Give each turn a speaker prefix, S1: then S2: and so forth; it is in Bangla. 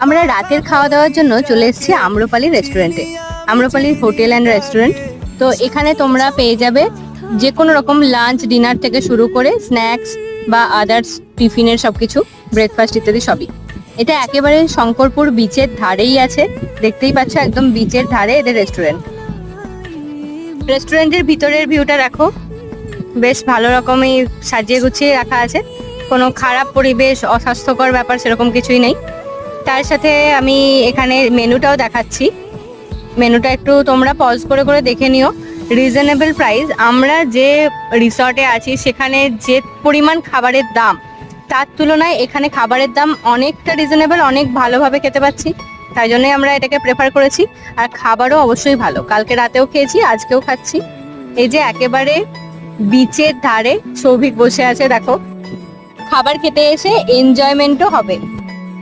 S1: আমরা রাতের খাওয়া দাওয়ার জন্য চলে এসেছি আম্রপালি রেস্টুরেন্টে। Amrapali hotel and restaurant. তো এখানে তোমরা পেয়ে যাবে যে কোনো রকম লাঞ্চ ডিনার থেকে শুরু করে স্ন্যাক্স বা আদার্স টিফিনের সবকিছু, ব্রেকফাস্ট ইত্যাদি সবই। এটা একেবারে শঙ্করপুর বিচের ধারেই আছে, দেখতেই পাচ্ছ একদম বিচের ধারে এদের রেস্টুরেন্ট। রেস্টুরেন্টের ভিতরের ভিউটা দেখো, বেশ ভালো রকমই সাজিয়ে গুছিয়ে রাখা আছে। কোনো খারাপ পরিবেশ, অস্বাস্থ্যকর ব্যাপার সেরকম কিছুই নেই। তার সাথে আমি এখানে মেনুটাও দেখাচ্ছি। মেনুটা একটু তোমরা পজ করে করে দেখে নিও। Reasonable price. আমরা যে রিসর্টে আছি সেখানে যে পরিমাণ খাবারের দাম, তার তুলনায় এখানে খাবারের দাম অনেকটা রিজনেবল, অনেক ভালোভাবে খেতে পাচ্ছি। তাই জন্যই আমরা এটাকে প্রেফার করেছি। আর খাবারও অবশ্যই ভালো, কালকে রাতেও খেয়েছি, আজকেও খাচ্ছি। এই যে একেবারে বিচের ধারে সৌভিক বসে আছে, দেখো। খাবার খেতে এসে এনজয়মেন্টও হবে।